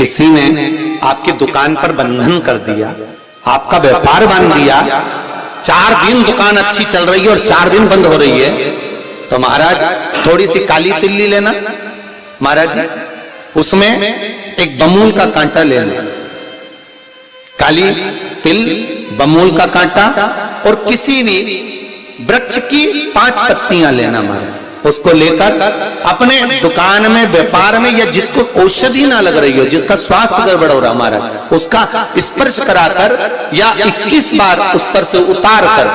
किसी ने आपकी दुकान पर बंधन कर दिया, आपका व्यापार बांध दिया, 4 दिन दुकान अच्छी चल रही है और 4 दिन बंद हो रही है, तो महाराज थोड़ी सी काली तिल्ली लेना महाराज जी, उसमें एक बमूल का कांटा लेना, काली तिल, बमूल का कांटा और किसी भी वृक्ष की 5 पत्तियां लेना महाराज, उसको लेकर अपने दुकान में, व्यापार में, या जिसको औषधि ना लग रही हो, जिसका स्वास्थ्य गड़बड़ हो रहा महाराज, उसका स्पर्श कराकर या 21 बार उस पर से उतार कर,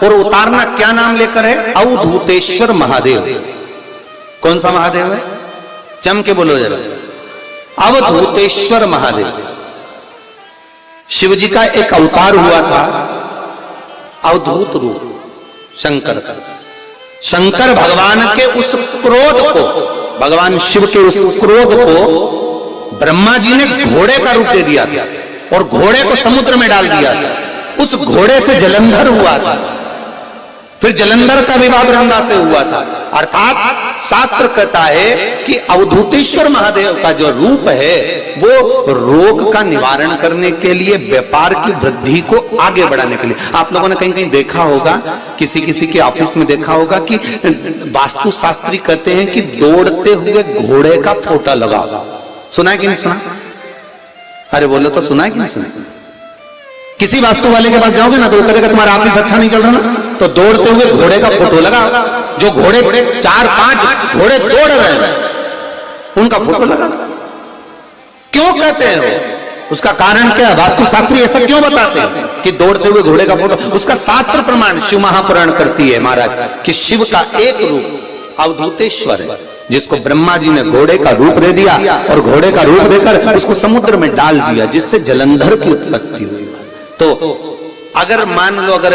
और उतारना क्या नाम लेकर है? अवधूतेश्वर महादेव। कौन सा महादेव है? जम के बोलो जरा। अवधूतेश्वर महादेव शिव जी का एक अवतार हुआ था, अवधूत रूप शंकर का। शंकर भगवान के उस क्रोध को, भगवान शिव के उस क्रोध को ब्रह्मा जी ने घोड़े का रूप दे दिया था और घोड़े को समुद्र में डाल दिया था। उस घोड़े से जलंधर हुआ था, फिर जलंधर का विवाह वृंदा से हुआ था। अर्थात शास्त्र कहता है कि अवधूतेश्वर महादेव का जो रूप है वो रोग का निवारण करने के लिए, व्यापार की वृद्धि को आगे बढ़ाने के लिए। आप लोगों ने कहीं कहीं देखा होगा, किसी किसी के ऑफिस में देखा होगा कि वास्तु शास्त्री कहते हैं कि दौड़ते हुए घोड़े का फोटो लगा। सुना है कि नहीं सुना? अरे बोलो तो सुना है कि नहीं सुना? किसी वास्तु वाले के पास जाओगे ना तो वो कहेगा तुम्हारा ऑफिस अच्छा नहीं चल रहा ना, तो दौड़ते हुए घोड़े का फोटो लगा, जो घोड़े 4-5 घोड़े दौड़ रहे हैं उनका फोटो लगा। क्यों कहते हैं वो? उसका कारण क्या? वास्तु शास्त्री ऐसा क्यों बताते हैं कि दौड़ते हुए घोड़े का फोटो? उसका शास्त्र प्रमाण शिव महापुराण करती है महाराज कि शिव का एक रूप अवधूतेश्वर है, जिसको ब्रह्मा जी ने घोड़े का रूप दे दिया और घोड़े का रूप देकर उसको समुद्र में डाल दिया, जिससे जलंधर की उत्पत्ति हुई। तो अगर मान लो अगर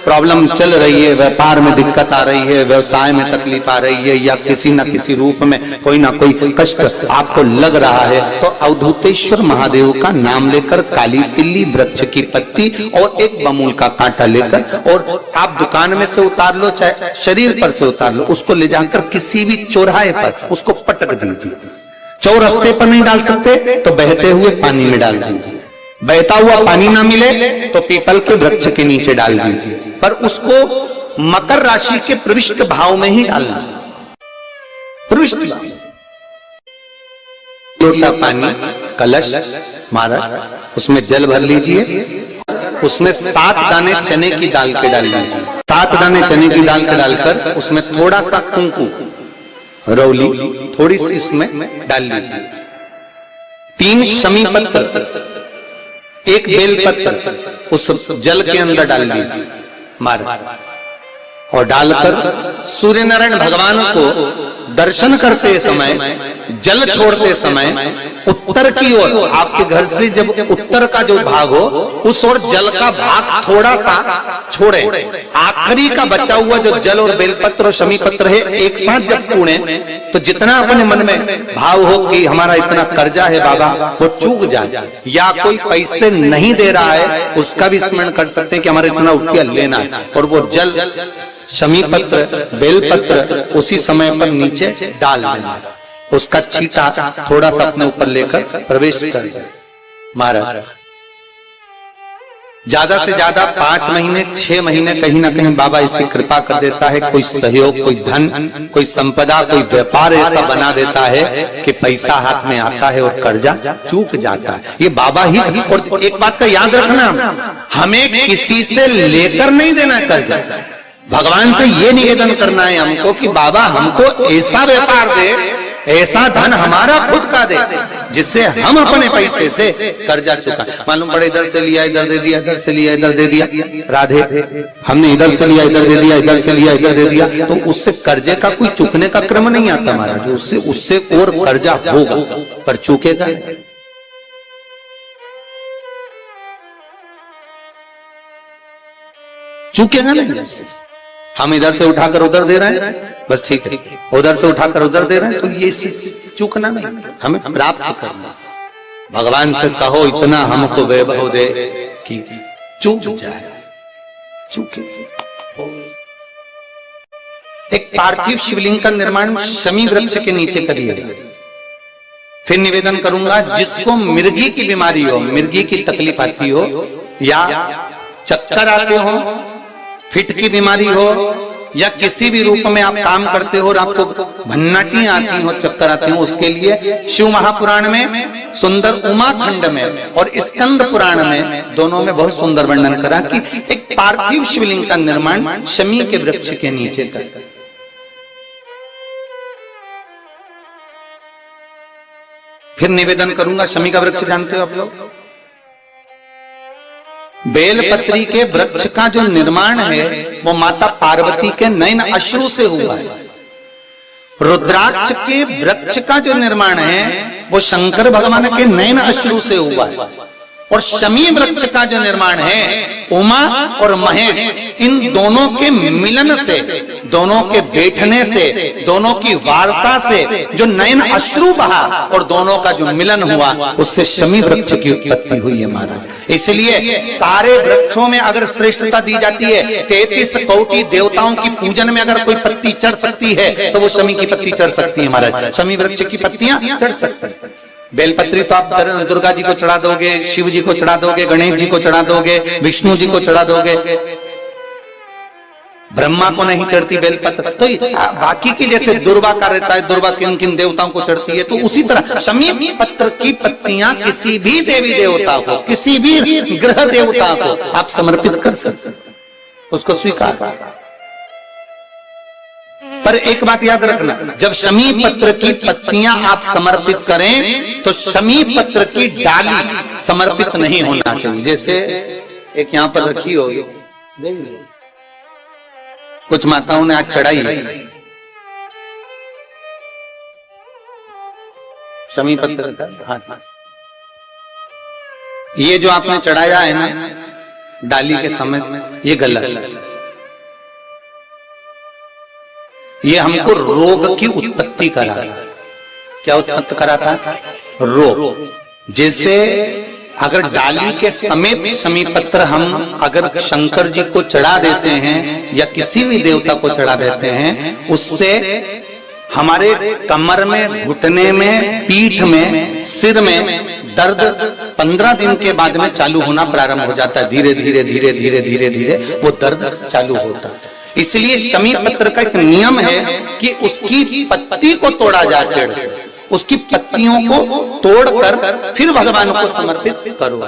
प्रॉब्लम चल रही है, व्यापार में दिक्कत आ रही है, व्यवसाय में तकलीफ आ रही है, या किसी न किसी रूप में कोई ना कोई कष्ट आपको लग रहा है, तो अवधूतेश्वर महादेव का नाम लेकर काली तिल्ली, वृक्ष की पत्ती और एक बमूल का कांटा लेकर, और आप दुकान में से उतार लो, चाहे शरीर पर से उतार लो, उसको ले जाकर किसी भी चौराहे पर उसको पटक दीजिए। चौरस्ते पर नहीं डाल सकते तो बहते हुए पानी में डाल दीजिए, बहता हुआ पानी ना मिले तो पीपल के वृक्ष के नीचे डाल दीजिए, पर उसको मकर राशि के प्रविष्ट भाव में ही डालना। प्रविष्ट लोटा पानी, कलश महाराज, उसमें जल भर लीजिए, उसमें 7 दाने चने की दाल के डाल लीजिए, 7 दाने चने की दाल के डालकर उसमें थोड़ा सा कुंकू, रौली थोड़ी सी इसमें डाल लीजिए, 3 शमी पत्र, 1 बेल पत्र उस जल के अंदर डाल दीजिए महाराज, और डालकर सूर्य नारायण भगवान को दर्शन करते समय, जल छोड़ते समय उत्तर की ओर, आपके घर से जब उत्तर का जो भाग हो उस ओर जल का भाग थोड़ा सा छोड़े, आखिरी का बचा हुआ जो जल और बेलपत्र और शमी पत्र है एक साथ जब कूड़े, तो जितना अपने मन में भाव हो कि हमारा इतना कर्जा है बाबा, वो चूक जाए, या कोई पैसे नहीं दे रहा है उसका भी स्मरण कर सकते हैं कि हमारा इतना रुपया लेना है, और वो जल, शमी पत्र, बेलपत्र उसी समय पर नीचे डाल देना, उसका छींटा थोड़ा सा अपने ऊपर लेकर प्रवेश कर महाराज। ज्यादा से ज्यादा 5 महीने 6 महीने कहीं ना कहीं बाबा इसकी कृपा कर देता है, कोई सहयोग, कोई धन, कोई संपदा, कोई व्यापार ऐसा बना देता है कि पैसा हाथ में आता है और कर्जा चूक जाता है। ये बाबा ही। और एक बात का याद रखना, हमें किसी से लेकर नहीं देना कर्जा, भगवान से ये निवेदन करना है हमको कि बाबा हमको ऐसा व्यापार दे, ऐसा धन हमारा खुद का दे, जिससे हम अपने पैसे से कर्जा चुका। मालूम पड़े इधर से लिया इधर दे दिया, इधर से लिया इधर दे दिया, राधे हमने इधर से लिया इधर दे दिया, इधर से लिया इधर दे दिया, तो उससे कर्जे का कोई चुकने का क्रम नहीं आता महाराज, उससे और कर्जा होगा पर चुकेगा। चुकेगा नहीं। हम इधर से उठाकर उधर दे रहे हैं, बस ठीक है, उधर से उठाकर उधर दे रहे हैं, तो ये चूकना नहीं, हमें प्राप्त करना। भगवान से कहो इतना हमको वैभव दे कि चूक जाए, चूके। एक पार्थिव शिवलिंग का निर्माण शमी वृक्ष के नीचे करिए, फिर निवेदन करूंगा, जिसको मिर्गी की बीमारी हो, मिर्गी की तकलीफ आती हो, या चक्कर आते हो, फिट की बीमारी हो, या किसी भी रूप में आप काम करते हो और आपको भन्नाटी आती हो, चक्कर आते हो, उसके लिए शिव महापुराण में, सुंदर उमा खंड में और स्कंद पुराण में, दोनों में बहुत सुंदर वर्णन करा कि एक पार्थिव शिवलिंग का निर्माण शमी के वृक्ष के नीचे कर। फिर निवेदन करूंगा, शमी का वृक्ष जानते हो आप लोग? बेलपत्री के वृक्ष का जो निर्माण है वो माता पार्वती के नयन अश्रु से हुआ है। रुद्राक्ष के वृक्ष का जो निर्माण है वो शंकर भगवान के नयन अश्रु से हुआ है। और शमी वृक्ष का जो निर्माण है उमा और महेश, इन दोनों के मिलन से, दोनों के बैठने से, दोनों की वार्ता से जो नयन अश्रु बहा और दोनों का जो मिलन हुआ, उससे शमी वृक्ष की उत्पत्ति हुई है महाराज। इसलिए सारे वृक्षों में अगर श्रेष्ठता दी जाती है, 33 कोटि देवताओं की पूजन में अगर कोई पत्ती चढ़ सकती है तो वो शमी की पत्ती चढ़ सकती है महाराज। शमी वृक्ष की पत्तियां चढ़ सकती है। बेलपत्री तो आप दुर्गा जी को चढ़ा दोगे, शिव जी को चढ़ा दोगे, गणेश जी को चढ़ा दोगे, विष्णु जी को चढ़ा दोगे, ब्रह्मा को नहीं चढ़ती बेलपत्र। तो बाकी की जैसे दुर्वा का रहता है, दुर्वा किन किन देवताओं को चढ़ती है, तो उसी तरह शमी पत्र की पत्तियां किसी भी देवी देवता को, किसी भी ग्रह देवता को आप समर्पित कर सकते, उसको स्वीकार। पर एक बात याद रखना, जब शमी पत्र की पत्तियां आप समर्पित करें तो शमी पत्र की डाली समर्पित नहीं होना चाहिए। जैसे एक यहां पर रखी होगी, कुछ माताओं ने आज चढ़ाई शमी पत्र का हाथ, ये जो आपने चढ़ाया है ना डाली के समय, ये गलत है। ये हमको रोग की उत्पत्ति करा। क्या उत्पत्ति कराता है? रोग। जैसे अगर डाली के समेत शमी पत्र हम अगर शंकर जी को चढ़ा देते हैं या किसी भी देवता को चढ़ा देते हैं, उससे हमारे कमर में, घुटने में, पीठ में, सिर में दर्द 15 दिन के बाद में चालू होना प्रारंभ हो जाता है। धीरे धीरे धीरे धीरे धीरे धीरे वो दर्द चालू होता है। इसलिए शमी पत्र का एक नियम है कि उसकी पत्ती को तोड़ा जाए पेड़ से, उसकी पत्तियों को तोड़कर फिर भगवान को समर्पित करो।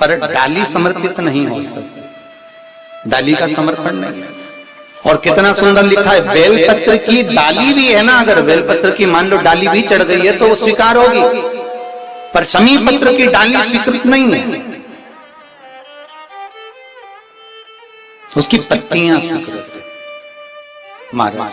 पर डाली समर्पित नहीं हो सकती, डाली का समर्पण नहीं। और कितना सुंदर लिखा है, बेलपत्र की डाली भी है ना, अगर बेलपत्र की मान लो डाली भी चढ़ गई है तो वो स्वीकार होगी, पर शमी पत्र की डाली स्वीकृत नहीं है, उसकी पत्तियां स्वीकृत महाराज।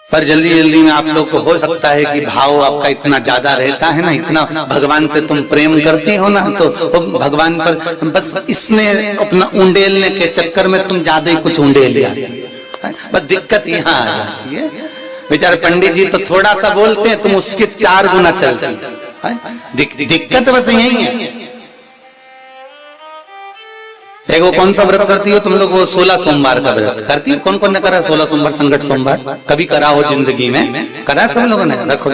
पर जल्दी जल्दी में आप लोग को हो सकता है कि भाव आपका इतना ज्यादा रहता है ना, इतना भगवान से तुम प्रेम करती हो ना, तो भगवान पर बस इसने अपना उंडेलने के चक्कर में तुम ज्यादा ही कुछ उंडेल लिया। बस दिक्कत यहाँ आ जाती है। बेचारे पंडित जी तो थोड़ा सा बोलते हैं, तुम उसके 4 गुना चलती। दिक्कत बस यही है। एक वो कौन सा व्रत करती हो तुम लोग? वो 16 सोमवार का व्रत करती हो? कौन कौन ने करा 16 सोमवार? संकट सोमवार कभी करा हो जिंदगी में? करा सब लोगों ने? रखो।